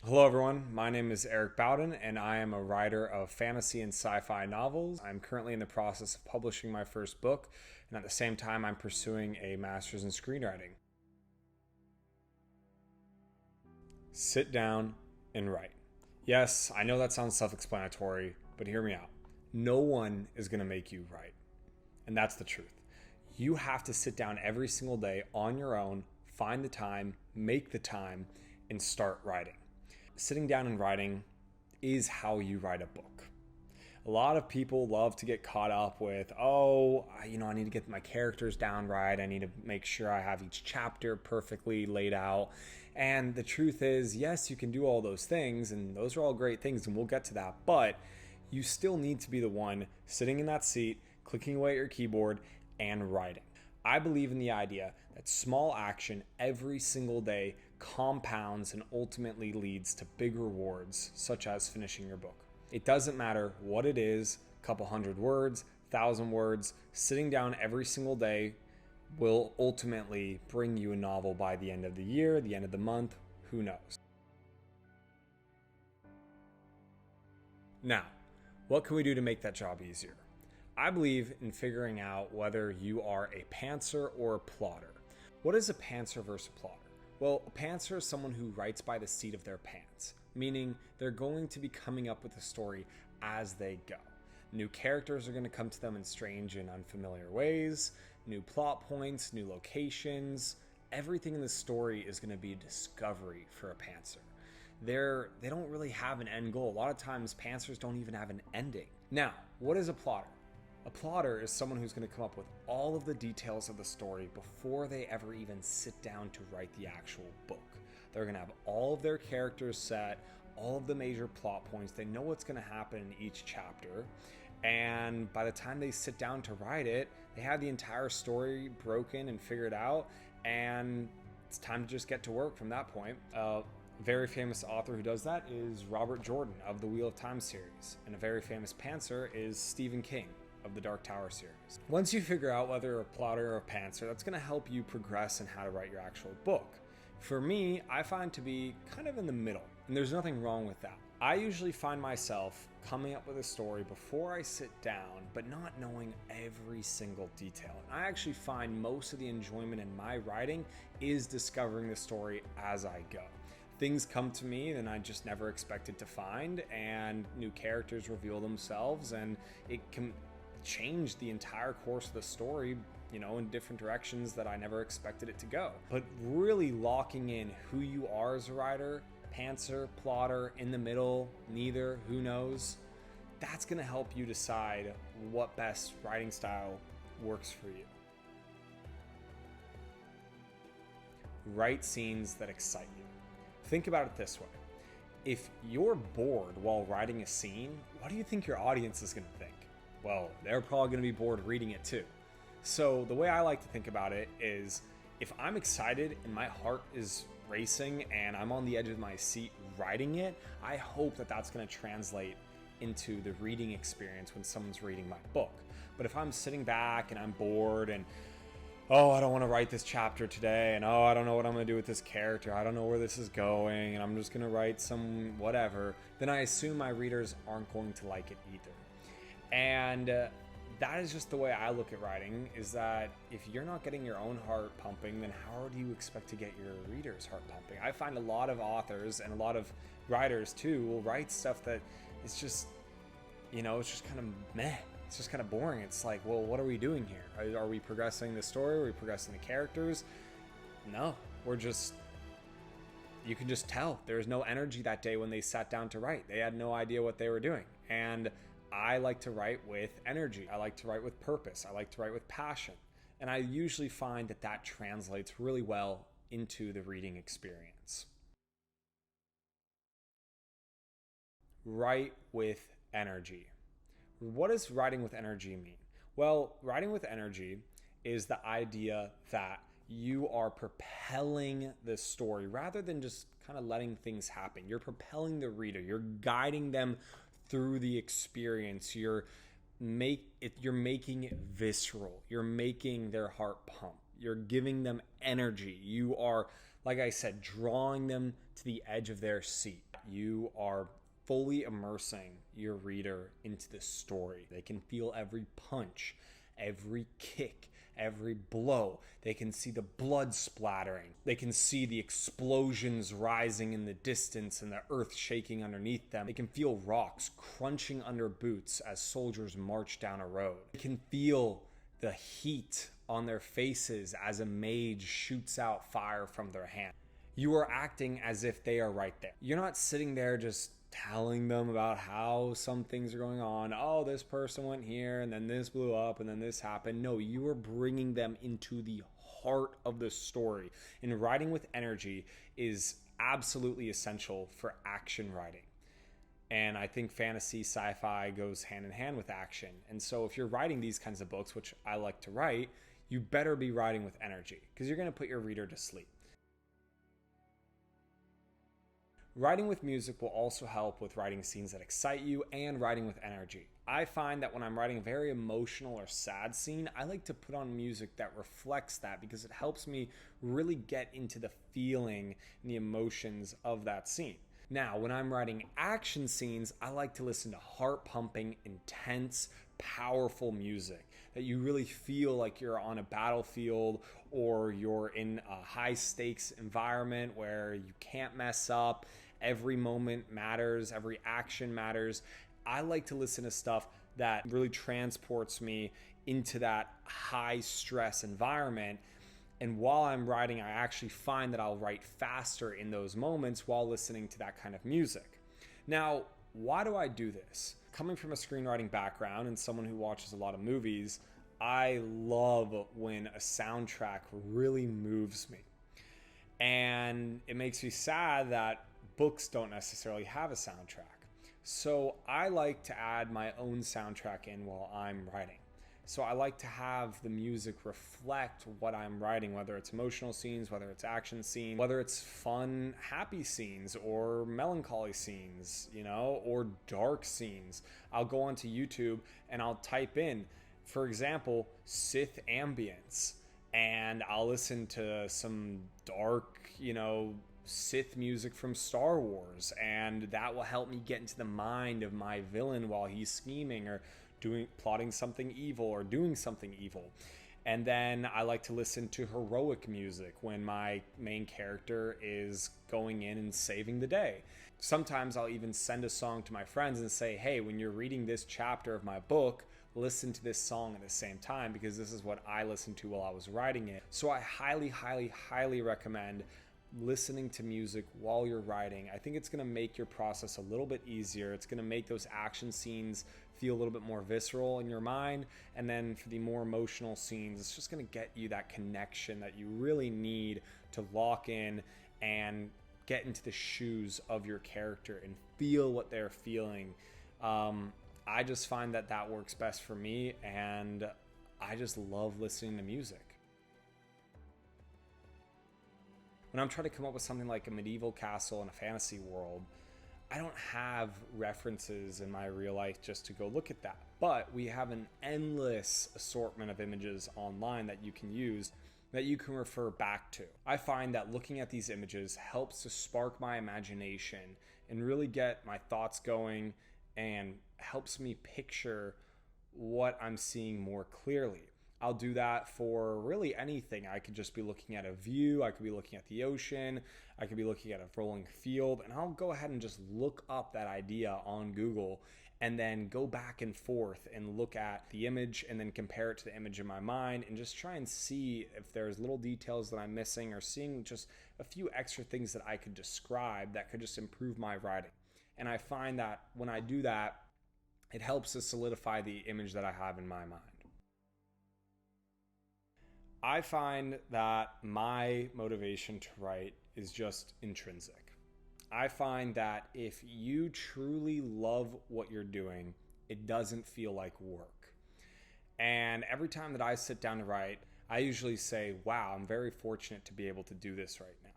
Hello, everyone. My name is Eric Bowden, and I am a writer of fantasy and sci-fi novels. I'm currently in the process of publishing my first book, and at the same time, I'm pursuing a master's in screenwriting. Sit down and write. Yes, I know that sounds self-explanatory, but hear me out. No one is going to make you write, and that's the truth. You have to sit down every single day on your own, find the time, make the time, and start writing. Sitting down and writing is how you write a book. A lot of people love to get caught up with, I need to get my characters down right. I need to make sure I have each chapter perfectly laid out. And the truth is, yes, you can do all those things, and those are all great things, and we'll get to that. But you still need to be the one sitting in that seat, clicking away at your keyboard, and writing. I believe in the idea that small action every single day compounds and ultimately leads to big rewards, such as finishing your book. It doesn't matter what it is, a couple hundred words, 1,000 words, sitting down every single day will ultimately bring you a novel by the end of the year, the end of the month, who knows. Now, what can we do to make that job easier? I believe in figuring out whether you are a pantser or a plotter. What is a pantser versus a plotter? Well, a pantser is someone who writes by the seat of their pants, meaning they're going to be coming up with a story as they go. New characters are going to come to them in strange and unfamiliar ways, new plot points, new locations. Everything in the story is going to be a discovery for a pantser. They don't really have an end goal. A lot of times, pantsers don't even have an ending. Now, what is a plotter? A plotter is someone who's going to come up with all of the details of the story before they ever even sit down to write the actual book. They're going to have all of their characters set, all of the major plot points. They know what's going to happen in each chapter. And by the time they sit down to write it, they have the entire story broken and figured out. And it's time to just get to work from that point. A very famous author who does that is Robert Jordan of the Wheel of Time series. And a very famous pantser is Stephen King of the Dark Tower series. Once you figure out whether you're a plotter or a pantser, that's going to help you progress in how to write your actual book. For me, I find to be kind of in the middle, and there's nothing wrong with that. I usually find myself coming up with a story before I sit down, but not knowing every single detail. And I actually find most of the enjoyment in my writing is discovering the story as I go. Things come to me that I just never expected to find, and new characters reveal themselves, and it can change the entire course of the story, in different directions that I never expected it to go. But really locking in who you are as a writer, pantser, plotter, in the middle, neither, who knows, that's going to help you decide what best writing style works for you. Write scenes that excite you. Think about it this way. If you're bored while writing a scene, what do you think your audience is going to think? Well, they're probably going to be bored reading it too. So the way I like to think about it is, if I'm excited and my heart is racing and I'm on the edge of my seat writing it, I hope that that's going to translate into the reading experience when someone's reading my book. But if I'm sitting back and I'm bored and, I don't want to write this chapter today, and I don't know what I'm going to do with this character, I don't know where this is going, and I'm just going to write some whatever, then I assume my readers aren't going to like it either. And that is just the way I look at writing, is that if you're not getting your own heart pumping, then how do you expect to get your readers' heart pumping? I find a lot of authors and a lot of writers too will write stuff that is just, it's just kind of meh. It's just kind of boring. It's like, well, what are we doing here? Are we progressing the story? Are we progressing the characters? No, you can just tell there's no energy that day when they sat down to write. They had no idea what they were doing. And I like to write with energy. I like to write with purpose. I like to write with passion. And I usually find that translates really well into the reading experience. Write with energy. What does writing with energy mean? Well, writing with energy is the idea that you are propelling the story rather than just kind of letting things happen. You're propelling the reader. You're guiding them through the experience. You're making it visceral. You're making their heart pump. You're giving them energy. You are, like I said, drawing them to the edge of their seat. you are fully immersing your reader into the story. They can feel every punch, every kick, every blow. They can see the blood splattering. They can see the explosions rising in the distance and the earth shaking underneath them. They can feel rocks crunching under boots as soldiers march down a road. They can feel the heat on their faces as a mage shoots out fire from their hand. You are acting as if they are right there. You're not sitting there just telling them about how some things are going on. Oh, this person went here and then this blew up and then this happened. No, you are bringing them into the heart of the story. And writing with energy is absolutely essential for action writing. And I think fantasy, sci-fi goes hand in hand with action. And so if you're writing these kinds of books, which I like to write, you better be writing with energy because you're going to put your reader to sleep. Writing with music will also help with writing scenes that excite you and writing with energy. I find that when I'm writing a very emotional or sad scene, I like to put on music that reflects that because it helps me really get into the feeling and the emotions of that scene. Now, when I'm writing action scenes, I like to listen to heart-pumping, intense, powerful music that you really feel like you're on a battlefield or you're in a high-stakes environment where you can't mess up. Every moment matters, every action matters. I like to listen to stuff that really transports me into that high-stress environment. And while I'm writing, I actually find that I'll write faster in those moments while listening to that kind of music. Now, why do I do this? Coming from a screenwriting background and someone who watches a lot of movies, I love when a soundtrack really moves me. And it makes me sad that books don't necessarily have a soundtrack. So I like to add my own soundtrack in while I'm writing. So I like to have the music reflect what I'm writing, whether it's emotional scenes, whether it's action scenes, whether it's fun, happy scenes or melancholy scenes, or dark scenes. I'll go onto YouTube and I'll type in, for example, Sith ambience, and I'll listen to some dark, Sith music from Star Wars, and that will help me get into the mind of my villain while he's scheming or plotting something evil or doing something evil. And then I like to listen to heroic music when my main character is going in and saving the day. Sometimes I'll even send a song to my friends and say, hey, when you're reading this chapter of my book, listen to this song at the same time because this is what I listened to while I was writing it. So I highly, highly, highly recommend listening to music while you're writing. I think it's going to make your process a little bit easier. It's going to make those action scenes feel a little bit more visceral in your mind. And then for the more emotional scenes, it's just going to get you that connection that you really need to lock in and get into the shoes of your character and feel what they're feeling. I just find that works best for me, and I just love listening to music. When I'm trying to come up with something like a medieval castle in a fantasy world, I don't have references in my real life just to go look at that. But we have an endless assortment of images online that you can use that you can refer back to. I find that looking at these images helps to spark my imagination and really get my thoughts going and helps me picture what I'm seeing more clearly. I'll do that for really anything. I could just be looking at a view, I could be looking at the ocean, I could be looking at a rolling field, and I'll go ahead and just look up that idea on Google and then go back and forth and look at the image and then compare it to the image in my mind and just try and see if there's little details that I'm missing or seeing just a few extra things that I could describe that could just improve my writing. And I find that when I do that, it helps to solidify the image that I have in my mind. I find that my motivation to write is just intrinsic. I find that if you truly love what you're doing, it doesn't feel like work. And every time that I sit down to write, I usually say, wow, I'm very fortunate to be able to do this right now.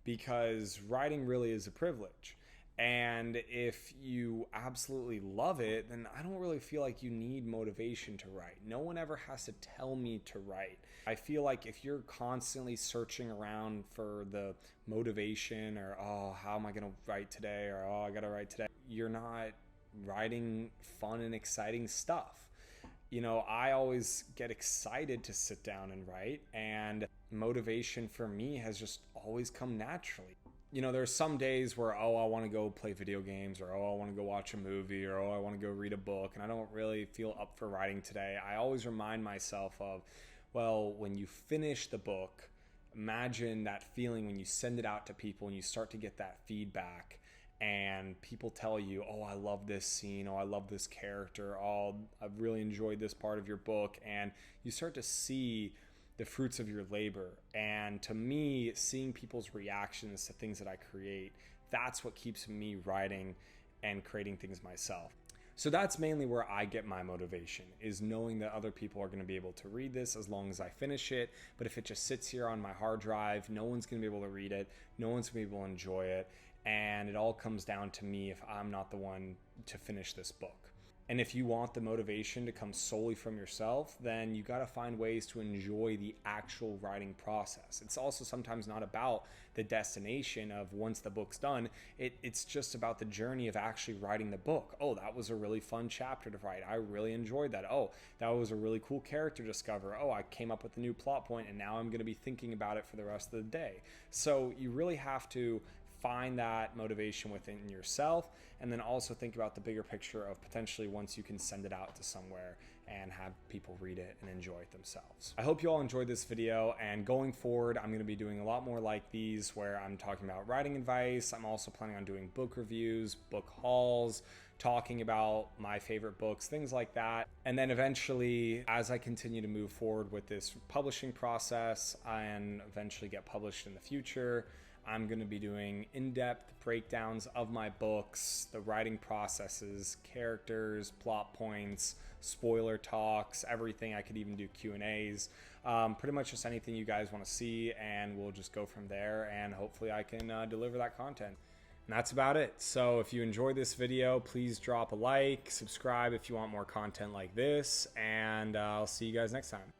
Because writing really is a privilege. And if you absolutely love it, then I don't really feel like you need motivation to write. No one ever has to tell me to write. I feel like if you're constantly searching around for the motivation or, oh, how am I going to write today? Or, oh, I got to write today, you're not writing fun and exciting stuff. You know, I always get excited to sit down and write, and motivation for me has just always come naturally. You know, there's some days where, oh, I want to go play video games, or, oh, I want to go watch a movie, or, oh, I want to go read a book, and I don't really feel up for writing today. I always remind myself of, well, when you finish the book, imagine that feeling when you send it out to people and you start to get that feedback, and people tell you, oh, I love this scene, oh, I love this character, oh, I've really enjoyed this part of your book, and you start to see the fruits of your labor. And to me, seeing people's reactions to things that I create, that's what keeps me writing and creating things myself. So that's mainly where I get my motivation, is knowing that other people are going to be able to read this as long as I finish it. But if it just sits here on my hard drive, no one's going to be able to read it, no one's going to be able to enjoy it, and it all comes down to me if I'm not the one to finish this book. And if you want the motivation to come solely from yourself, then you got to find ways to enjoy the actual writing process. It's also sometimes not about the destination of once the book's done. It's just about the journey of actually writing the book. Oh, that was a really fun chapter to write. I really enjoyed that. Oh, that was a really cool character to discover. Oh, I came up with a new plot point, and now I'm going to be thinking about it for the rest of the day. So you really have to find that motivation within yourself, and then also think about the bigger picture of potentially once you can send it out to somewhere and have people read it and enjoy it themselves. I hope you all enjoyed this video, and going forward, I'm going to be doing a lot more like these where I'm talking about writing advice. I'm also planning on doing book reviews, book hauls, talking about my favorite books, things like that. And then eventually, as I continue to move forward with this publishing process and eventually get published in the future, I'm going to be doing in-depth breakdowns of my books, the writing processes, characters, plot points, spoiler talks, everything. I could even do Q&As, pretty much just anything you guys want to see, and we'll just go from there, and hopefully I can deliver that content. And that's about it. So if you enjoyed this video, please drop a like, subscribe if you want more content like this, and I'll see you guys next time.